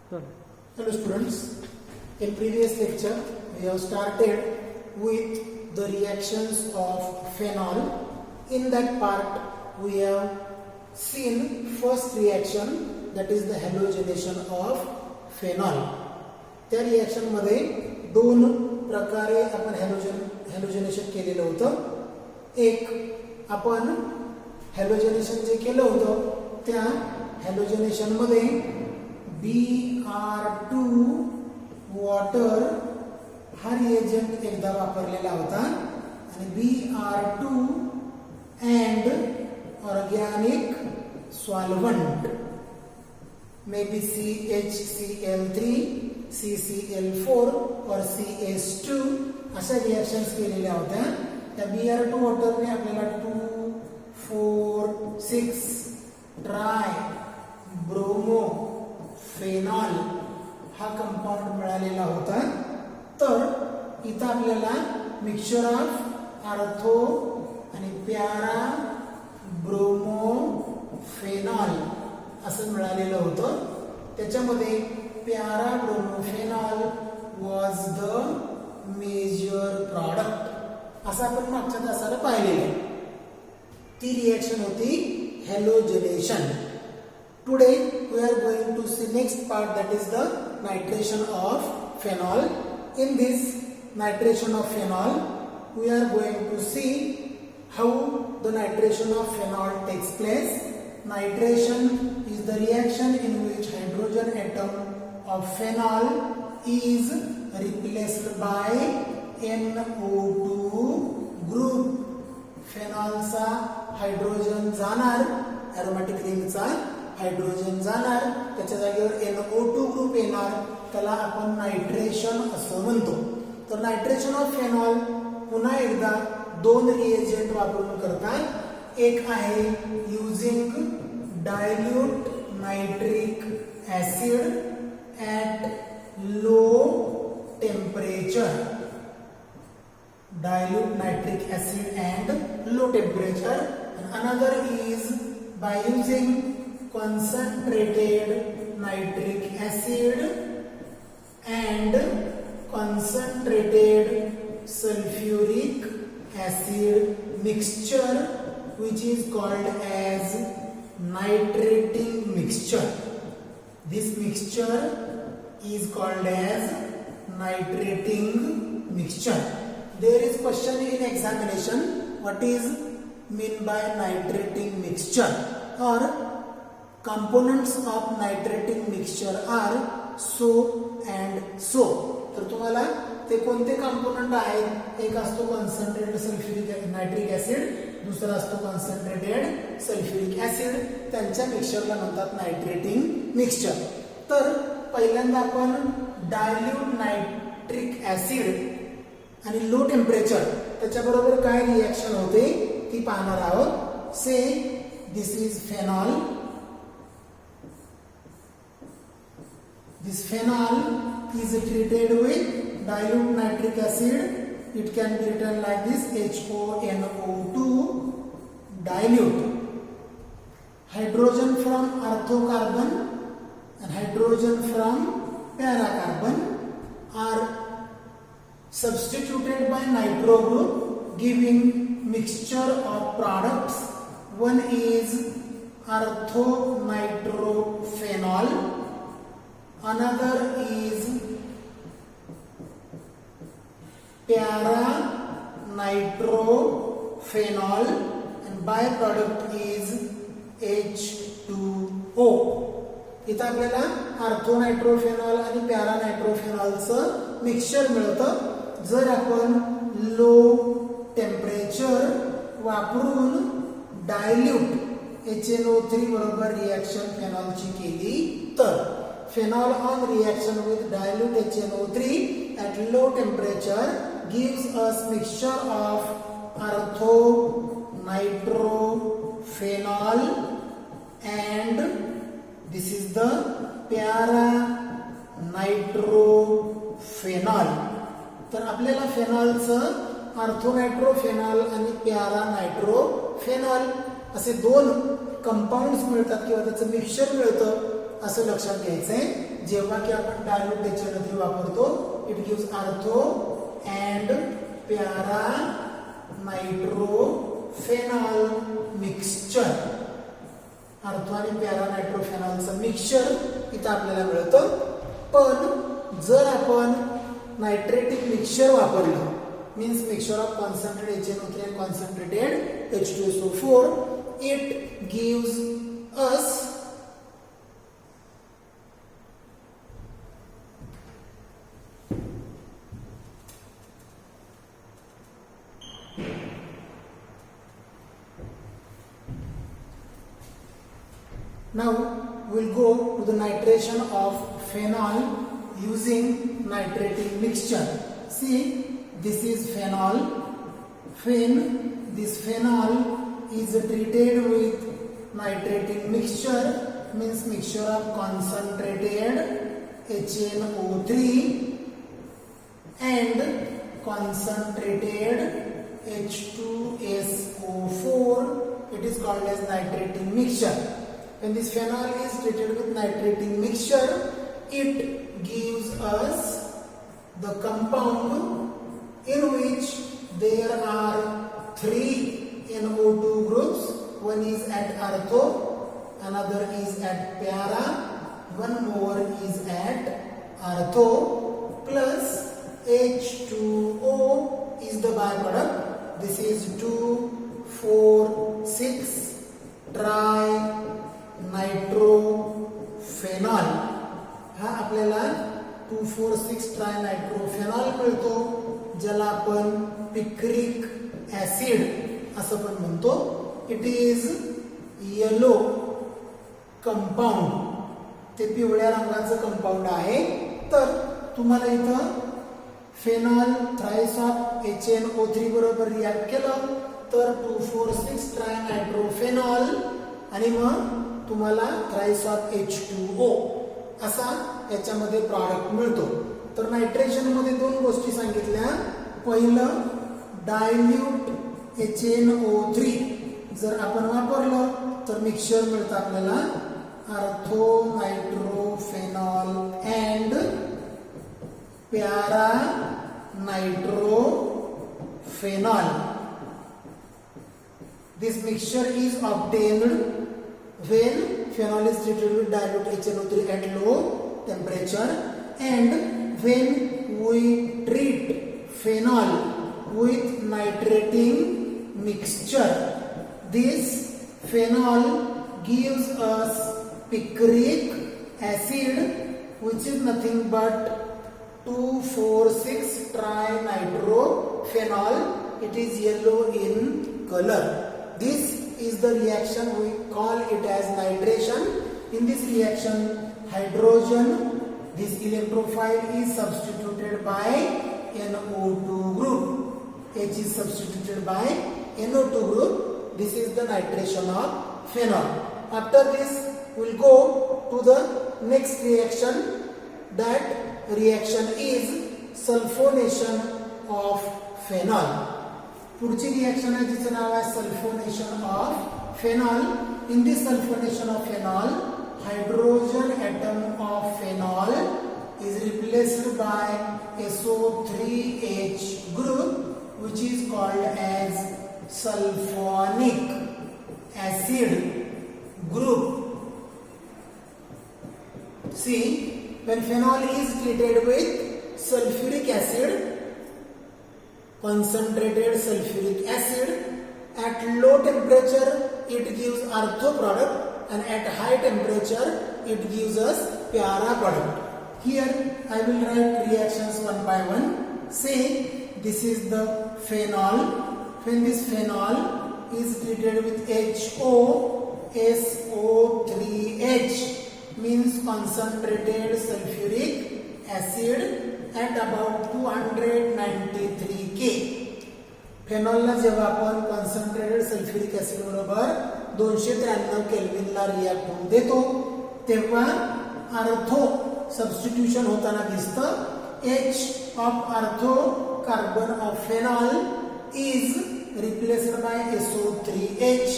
Hello students, in previous lecture we have started with the reactions of phenol. In that part we have seen first reaction, that is the halogenation of phenol. त्या reaction मध्ये दोन प्रकारे आपण हॅलोजनेशन केलेलं होतं. एक आपण हॅलोजनेशन जे केलं होतं त्या हॅलोजनेशन मध्ये Br2 वॉटर हा रिएजंट एकदा वापरलेला होता आणि Br2 and organic solvent maybe CHCl3, CCl4 or CH2 अशा रिएक्शन्स केलेल्या होत्या. त्या Br2 वॉटरने आपल्याला 2,4,6 ट्राय ब्रोमो फेनॉल हा कंपाऊंड मिळालेला होता. तर इथं आपल्याला मिक्सचर ऑफ आर्थो आणि प्यारा ब्रोमो फेनॉल असं मिळालेलं होतं. त्याच्यामध्ये para bromophenol was the major product असं आपण मागच्या तासाला पाहिलेलं. ती रिएक्शन होती halogenation. Today we are going to see next part, that is the nitration of phenol. In this nitration of phenol we are going to see how the nitration of phenol takes place. Nitration is the reaction in which hydrogen atom of phenol is replaced by NO2 group. phenol चा hydrogen जाणार, aromatic ring चा hydrogen जाणार, त्याच्या जागेवर NO2 group येणार, त्याला आपण nitration असं म्हणतो. तर नायट्रेशन ऑफ फेनॉल पुन्हा एकदा दोन रिएजंट वापरून करतात. एक आहे using dilute nitric acid at low temperature. Dilute nitric acid and low temperature. Another is by using concentrated nitric acid and concentrated sulfuric acid mixture, which is called as nitrating mixture. This mixture is called as nitrating mixture. There is question in examination, what is mean by nitrating mixture, or components of nitrating mixture are so and so. तर तुम्हाला ते कोणते component आहेत? एक असतो concentrated sulphuric nitric acid, दुसरा असतो concentrated sulphuric acid. त्यांच्या मिक्सचरला म्हणतात नायट्रेटिंग मिक्सचर. तर पहिल्यांदा आपण डायल्यूट नायट्रिक ऍसिड आणि लो टेम्परेचर त्याच्याबरोबर काय रिएक्शन होते ती पाहणार आहोत. Say this is phenol. This phenol is treated with dilute nitric acid. It can be written like this: HONO2 dilute. Hydrogen from orthocarbon and hydrogen from paracarbon are substituted by nitro group, giving mixture of products. One is orthonitrophenol. Another is para-nitrophenol and byproduct is H2O. इथं आपल्याला ऑर्थोनायट्रोफेनॉल आणि पॅरानायट्रोफेनॉलचं mixture मिळतं. जर आपण low temperature वापरून dilute HNO3 बरोबर reaction फेनॉलची केली तर phenol on reaction with dilute HNO3 at low temperature gives us mixture of orthonitrophenol and this is the para-nitrophenol. तर आपल्याला फेनॉलचं ऑर्थोनायट्रोफेनॉल आणि पॅरानायट्रोफेनॉल असे दोन कंपाऊंड्स मिळतात किंवा त्याचं मिक्सचर मिळतं असं लक्षात घ्यायचंय. जेव्हा की आपण डायल्यूट HNO3 वापरतो इट गिव्स आर्थो अँड प्यारा नायट्रोफेनॉल मिक्सचर. आर्थो आणि प्यारा नायट्रोफेनॉलचं मिक्सचर इथं आपल्याला मिळतं. पण जर आपण नायट्रेटिक मिक्सचर वापरलं means mixture of concentrated HNO3 and concentrated H2SO4 it gives us now we'll go to the nitration of phenol using nitrating mixture. See, this is phenol. This phenol is treated with nitrating mixture means mixture of concentrated HNO3 and concentrated H2SO4. It is called as nitrating mixture. When this phenol is treated with nitrating mixture, it gives us the compound in which there are 3 NO2 groups. One is at artho, another is at para, one more is at artho, plus H2O is the byproduct. This is 2,4,6 ट्रायनायट्रोफेनॉल. हा आपल्याला 2,4,6 ट्रायनायट्रोफेनॉल मिळतो ज्याला आपण picric acid असं पण म्हणतो. It is yellow compound. ते पिवळ्या रंगाचं कंपाऊंड आहे. तर तुम्हाला इथं फेनॉल थ्राइस ऑफ HNO3 बरोबर रिॲक्ट केलं तर 2,4,6 ट्रायनायट्रोफेनॉल आणि मग तुम्हाला थ्राइस ऑफ H2O असा याच्यामध्ये प्रॉडक्ट मिळतो. तर नायट्रेशन मध्ये दोन गोष्टी सांगितल्या. पहिलं डायल्यूट HNO3 जर आपण वापरलं तर मिक्सचर मिळतं आपल्याला आर्थो नायट्रोफेनॉल अँड प्यारा nitrophenol. This mixture is obtained when phenol is treated with dilute HNO3 at low temperature and when we treat phenol with nitrating mixture. This phenol gives us picric acid which is nothing but 2,4,6 trinitrophenol. It is yellow in color. This is the reaction, we call it as nitration. In this reaction, hydrogen, this electrophile is substituted by NO2 group. H is substituted by NO2 group. This is the nitration of phenol. After this, we'll go to the next reaction. That reaction is sulfonation of phenol. पुढची reaction आहे जिचं नाव आहे sulphonation of phenol. In this sulphonation of phenol hydrogen atom of phenol is replaced by SO3H group which is called as sulfonic acid group. See, when phenol is treated with sulfuric acid, concentrated sulfuric acid, at low temperature it gives artho product and at high temperature it gives us para product. Here I will write reactions one by one. Say this is the phenol. When this phenol is treated with HOSO3H means concentrated sulfuric acid at about 293 K. फेनॉलला जेव्हा आपण concentrated sulphuric acid बरोबर 293 केल्विनला react होऊन देतो तेव्हा ortho substitution होताना दिसतं. H of artho carbon of phenol is replaced by SO3H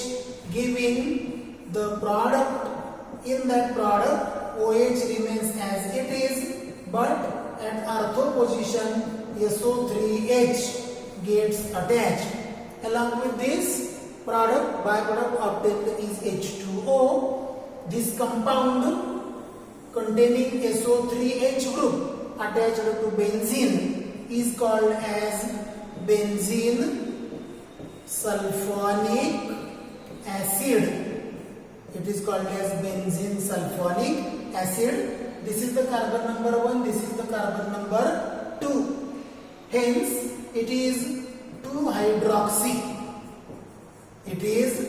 giving the product. In that product OH remains as it but at ortho position SO3H gets attached. Along with this byproduct obtained is H2O. This compound containing SO3H group attached to benzene is called as benzene sulfonic acid. It is called as benzene sulfonic acid. This is the carbon number 1, this is the carbon number 2. Hence, it is 2-hydroxy. It is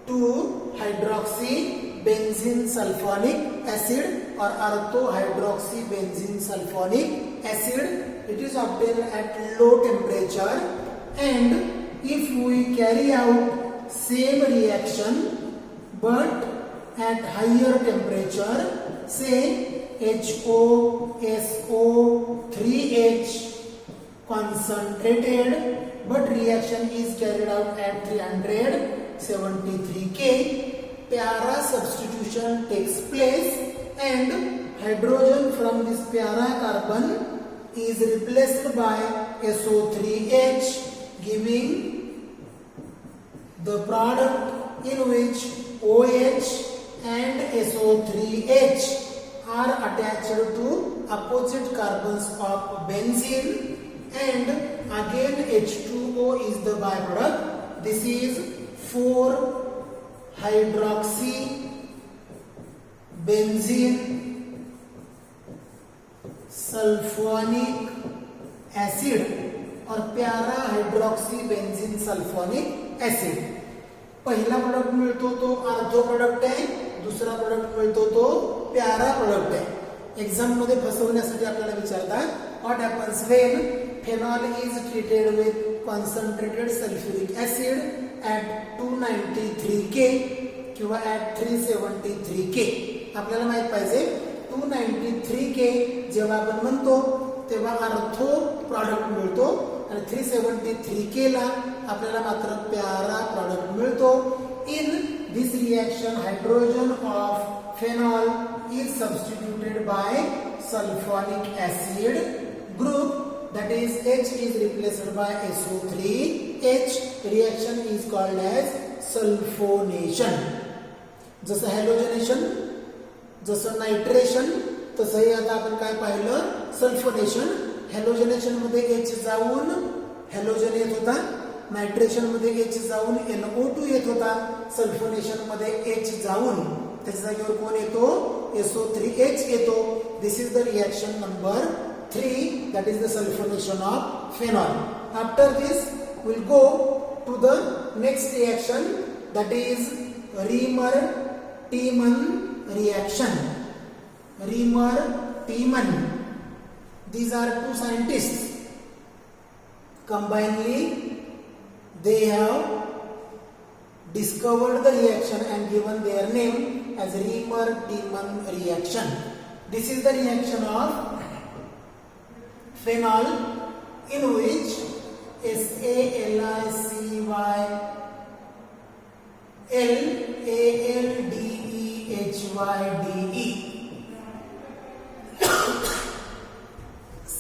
2-hydroxy benzene sulfonic acid or ortho-hydroxy benzene sulfonic acid. It is obtained at low temperature, and if we carry out same reaction but at higher temperature, say HOSO3H concentrated, but reaction is carried out at 373 K, para substitution takes place and hydrogen from this para carbon is replaced by SO3H, giving the product in which OH and SO3H are attached to opposite carbons of benzene, and again H2O is the byproduct. This is 4-hydroxy benzene sulfonic acid और प्यारा hydroxy benzene sulphonic acid. पहिला product मिळतो तो ortho product आहे, दुसरा product मिळतो तो प्यारा प्रोडक्ट आहे. एक्झाम मध्ये फसवण्यासाठी आपल्याला विचारतात what happens when phenol is treated with concentrated sulphuric acid at 293 K किंवा ॲट 373 K. आपल्याला माहित पाहिजे 293 K जेव्हा आपण म्हणतो तेव्हा ऑर्थो प्रॉडक्ट मिळतो आणि 373 K ला आपल्याला मात्र प्यारा प्रॉडक्ट मिळतो. In this reaction hydrogen of phenol is substituted by sulphonic acid group, that is H is replaced by SO3H. reaction is called as sulfonation. जसं हॅलोजनेशन, जसं नायट्रेशन, तसंही आता आपण काय पाहिलं सल्फोनेशन. हॅलोजनेशन मध्ये H जाऊन हॅलोजन येत होता, नायट्रेशन मध्ये H जाऊन NO2 येत होता, सल्फोनेशन मध्ये H जाऊन त्याच्या जागेवर कोण येतो SO3H येतो. This is the reaction number 3, that is the sulfonation of phenol. After this we'll go to the next reaction, that is Riemer-Tiemann reaction. Riemer-Tiemann, these are two scientists. Combinedly they have discovered the reaction and given their name as Riemer-Tiemann reaction. This is the reaction of phenol in which SALICYLALDEHYDE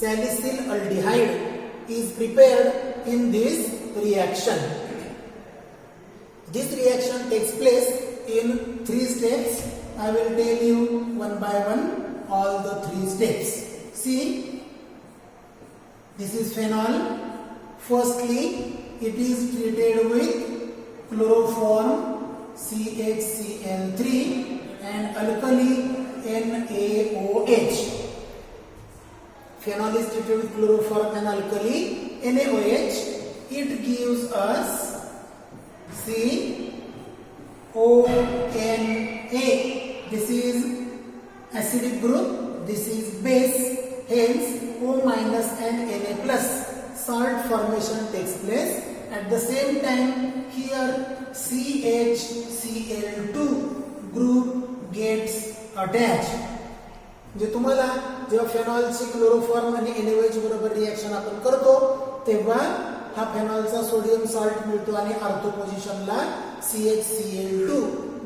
salicylaldehyde is prepared in this reaction. This reaction takes place in 3 steps. I will tell you one by one all the 3 steps. See, this is phenol. Firstly, it is treated with chloroform CHCl3 and alkali NaOH. Phenol is treated with chloroform and alkali NaOH. It gives us CONA. This is acidic group. This is base. Hence O minus and Na plus salt formation takes place. At the same time here CHCl2 group gets attached. जे तुम्हाला जेव्हा फेनॉलची chloroform आणि NaOH बरोबर reaction आपण करतो तेव्हा हा फेनॉलचा sodium salt मिळतो आणि ऑर्थो पोझिशनला CHCl2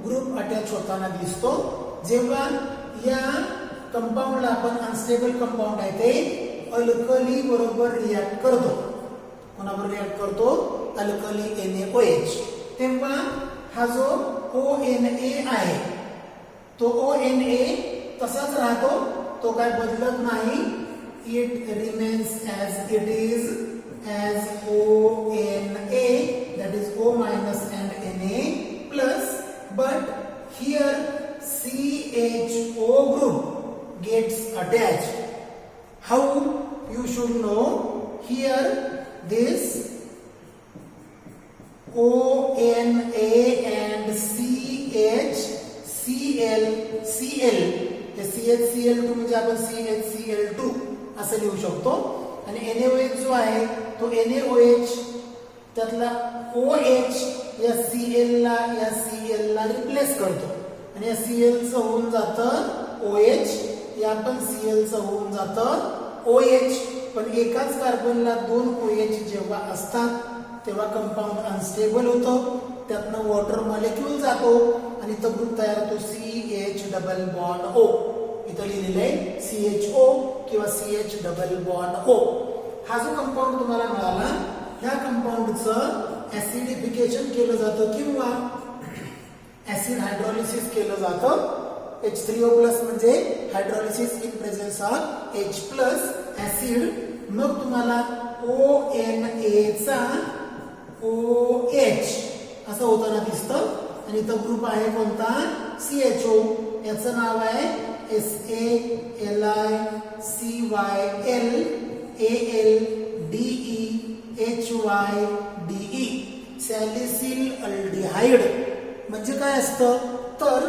ग्रुप अटॅच होताना दिसतो. जेव्हा या कंपाऊंडला आपण अनस्टेबल कंपाऊंड आहे ते अल्कली बरोबर रिॲक्ट करतो. कोणाबरोबर रिॲक्ट करतो? Alkali NaOH. तेव्हा हा जो ONA आहे तो ONA तसाच राहतो, तो काय बदलत नाही. It remains as it is as ONA, that is O minus and Na plus, but here CHO group gets attached. How you should know? Here this ONA and CHCl CHCl2 म्हणजे आपण CHCl2 असं लिहू शकतो. आणि NaOH जो आहे तो NaOH त्यातला OH या Cl ला रिप्लेस करतो आणि या Cl चं होऊन जातं OH, या पण Cl चं होऊन जातं OH. पण एकाच कार्बनला दोन OH जेव्हा असतात तेव्हा कंपाऊंड अनस्टेबल होतं, त्यातनं वॉटर मॉलिक्यूल जातो आणि तो ग्रुप तयार होतो CH डबल बॉन्ड O. इथं लिहिलेलं आहे CHO किंवा CH डबल बॉन्ड O. हा जो कंपाऊंड तुम्हाला मिळाला ह्या कंपाऊंडचं ऍसिडिफिकेशन केलं जातं किंवा ऍसिड हायड्रोलिसिस केलं जातं. H3O+ म्हणजे hydrolysis in presence of H+ acid. मग तुम्हाला ONA चा OH असं होताना दिसतं आणि तो ग्रुप आहे कोणता? CHO. याचं नाव आहे SALICYLALDEHYDE सॅलिसिल अल्डिहाइड. म्हणजे काय असतं तर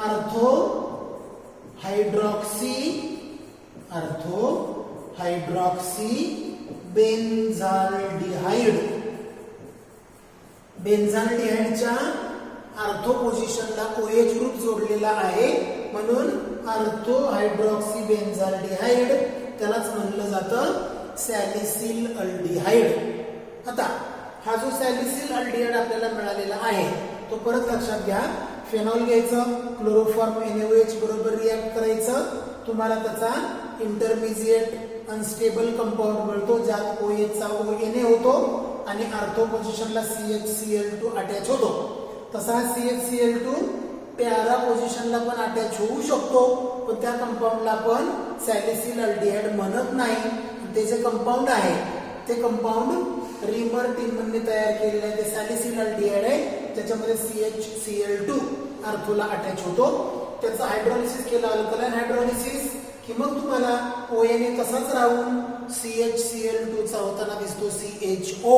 आर्थो हायड्रॉक्सी बेन्झाल्डिहाइड. बेन्झाल्डिहाइडच्या आर्थो पोझिशनला OH ग्रुप जोडलेला आहे म्हणून आर्थो हायड्रॉक्सी बेन्झाल्डिहाइड त्यालाच म्हणलं जातं सॅलिसिल अल्डिहाइड. आता हा जो सॅलिसिल अल्डिहाइड आपल्याला मिळालेला आहे तो परत लक्षात घ्या. फेनॉल घ्यायचं, क्लोरोफॉर्म NaOH बरोबर रिॲक्ट करायचं, तुम्हाला त्याचा इंटरमिजिएट अनस्टेबल कंपाऊंड मिळतो ज्यात OH चा ONA होतो आणि आर्थो पोझिशनला CHCl2 अटॅच होतो. तसा CHCl2 पॅरा पोझिशनला पण अटॅच होऊ शकतो, पण त्या कंपाऊंडला आपण सॅलिसिल अल्डिहाइड म्हणत नाही. ते जे कंपाऊंड आहे ते कंपाऊंड रिमर टिमनने तयार केलेलं आहे, ते सॅलिसिल अल्डिहाइड आहे. त्याच्यामध्ये CHCl2 आर्थोला अटॅच होतो. त्याचं हायड्रोलिसिस केलं, अल्कलाइन हायड्रोलिसिस, की मग तुम्हाला ONA तसाच राहून CHCl2 चा होताना दिसतो CHO.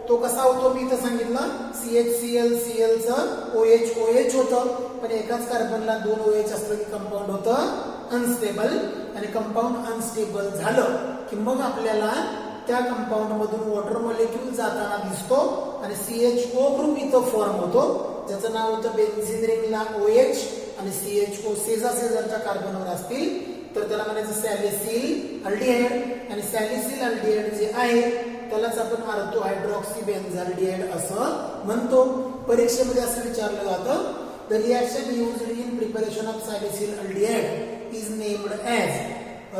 तो कसा होतो मी इथं सांगितलं. CHCl Cl चं OH होतं, पण एकाच कार्बनला दोन OH असलं की कंपाऊंड होतं अनस्टेबल. आणि कंपाऊंड अनस्टेबल झालं की मग आपल्याला त्या कंपाऊंड मधून वॉटर मॉलिक्यूल जाताना दिसतो आणि CHO ग्रुप इथं फॉर्म होतो ज्याचं नाव होतं बेन्झीन रिंगला OH आणि CHO शेजारच्या कार्बनवर असतील तर त्याला म्हणायचं सॅलिसिल अल्डिहाइड. आणि सॅलिसिल अल्डिहाइड जे आहे त्यालाच आपण आर्थो हायड्रॉक्सी बेन्झाल्डिहाइड असं म्हणतो. परीक्षेमध्ये असं विचारलं जातं the reaction used in preparation of salicyl aldehyde is named as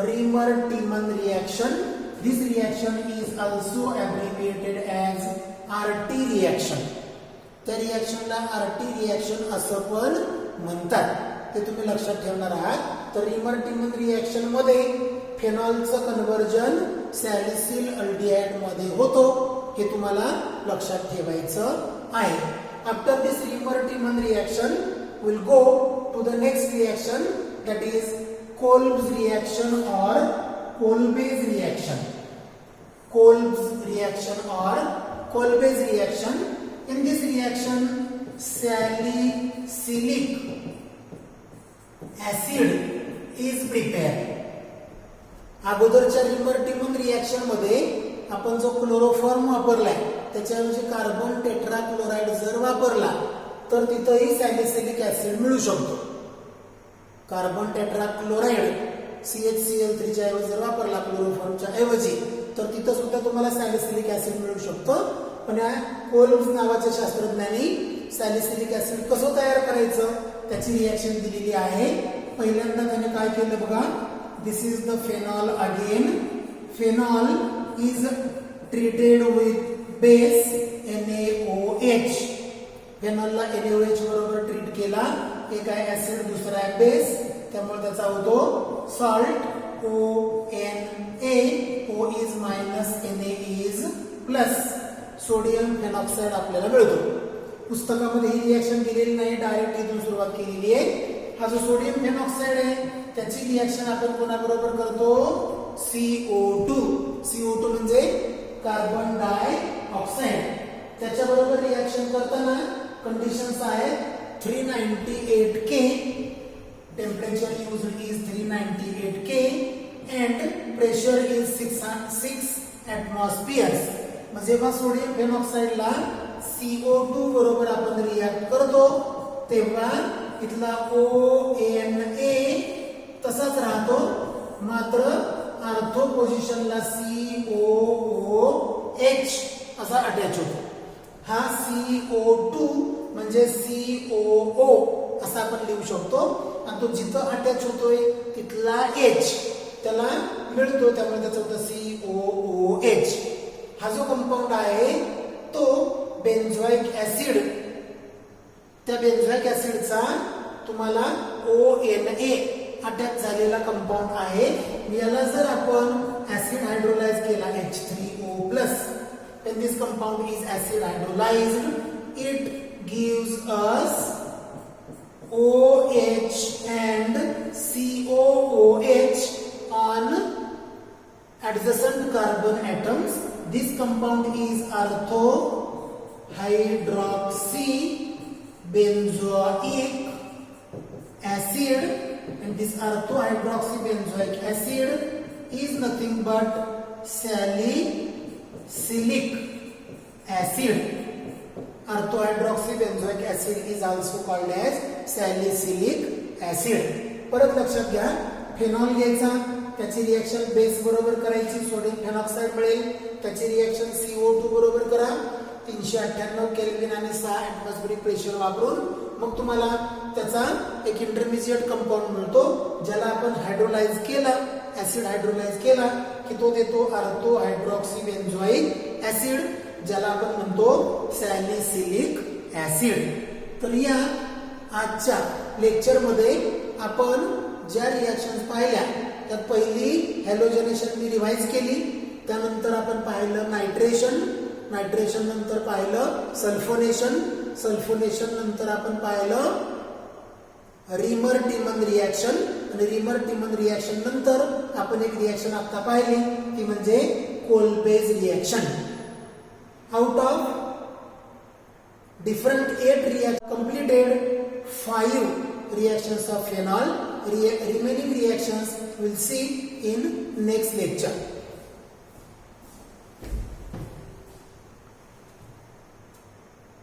Reimer Tiemann reaction. This reaction is also abbreviated as RT reaction. त्या रिएक्शनला RT रिएक्शन असं पण म्हणतात, ते तुम्ही लक्षात ठेवणार आहात. तर रिमर-टिमन रिएक्शन मध्ये फेनॉलचं कन्व्हर्जन सॅलिसिल अल्डिहाइड मध्ये होतो, हे तुम्हाला लक्षात ठेवायचं आहे. After this Reimer Tiemann reaction will go to the next reaction, that is Kolb's reaction or Kolbe's reaction. Kolb's reaction or Kolbe's reaction. In this reaction, salicylic acid is prepared. अगोदरच्या reamer-Tiemann reaction मध्ये आपण जो chloroform वापरलाय त्याच्याऐवजी carbon tetrachloride जर वापरला तर तिथंही सॅलिसिलिक ऍसिड मिळू शकतो. कार्बन टेट्राक्लोराइड CHCl3 च्या ऐवजी जर वापरला क्लोरोफॉर्मच्या ऐवजी तर तिथं सुद्धा तुम्हाला सॅलिसिलिक ऍसिड मिळू शकतं. पण या कोल्ब्स नावाच्या शास्त्रज्ञांनी सॅलिसिलिक ऍसिड कसं तयार करायचं त्याची रिएक्शन दिलेली आहे पहिल्यांदा त्याने काय केलं बघा, this is the phenol again. Phenol is treated with base NaOH. फेनॉलला NaOH बरोबर ट्रीट केला. एक आहे ऍसिड, दुसरा आहे बेस, त्यामुळे त्याचा होतो salt ONA. O is minus, Na is plus. Sodium phenoxide आपल्याला मिळतो. पुस्तकामध्ये ही रिएक्शन दिलेली नाही, डायरेक्ट इथून सुरुवात केलेली आहे. हा जो सोडियम फेनॉक्साइड आहे त्याची रिएक्शन आपण कोणाबरोबर करतो, CO2. CO2 म्हणजे कार्बन डाय ऑक्साइड. त्याच्याबरोबर रिएक्शन करताना कंडिशन्स आहेत 398K, temperature used is 398K and pressure is 6 atmospheres. म्हणजे जेव्हा सोडियम फेनॉक्साइडला CO2 बरोबर आपण रिएक्ट करतो तेव्हा इथला ONA तसाच राहतो, मात्र आर्थो पोझिशनला COOH असा अटॅच होतो. हा CO2 म्हणजे COO असा आपण लिहू शकतो. आणि तो जिथं अटॅच होतोय तिथला H त्याला मिळतो, त्यामुळे त्याचं होतं COOH. हा जो कंपाऊंड आहे तो बेन्झोइक ऍसिड. त्या बेन्झोइक ऍसिडचा तुम्हाला ONA अटॅच झालेला कंपाऊंड आहे. याला जर आपण ऍसिड हायड्रोलाइज केला H3O+, when this compound is acid hydrolyzed, it gives us OH and COOH on adjacent carbon atoms. This compound is ortho hydroxy benzoic acid, and this ortho hydroxy benzoic acid is nothing but salicylic acid. Ortho hydroxy benzoic acid is also called as salicylic acid. परत लक्षात घ्या, phenol घ्यायचा, त्याची reaction base बरोबर करायची, sodium phenoxide मिळेल. त्याची reaction CO2 बरोबर करा, 398 केल्विन आणि 6 ऍटमॉस्फेरिक प्रेशर वापरून मग तुम्हाला त्याचा एक इंटरमिजिएट कंपाऊंड मिळतो, ज्याला आपण हायड्रोलाइज केला, ऍसिड हायड्रोलाइज केला की तो देतो ऑर्थो हायड्रॉक्सी बेन्झोइक ऍसिड, ज्याला आपण म्हणतो सॅलिसिलिक ऍसिड. तर या आजच्या लेक्चर मध्ये आपण ज्या रिएक्शन्स पाहिल्या त्यात पहिली हॅलोजनेशन मी रिवाइज केली. त्यानंतर आपण पाहिलं नायट्रेशन, नायट्रेशन नंतर पाहिलं सल्फोनेशन, सल्फोनेशन नंतर आपण पाहिलं रिमर टिमन रिएक्शन, आणि रिमर टिमन रिएक्शन नंतर आपण एक रिएक्शन आता पाहिली ती म्हणजे Kolbe's reaction. Out of different 8 reactions completed 5 reactions of phenol. Remaining reactions we'll see in next lecture.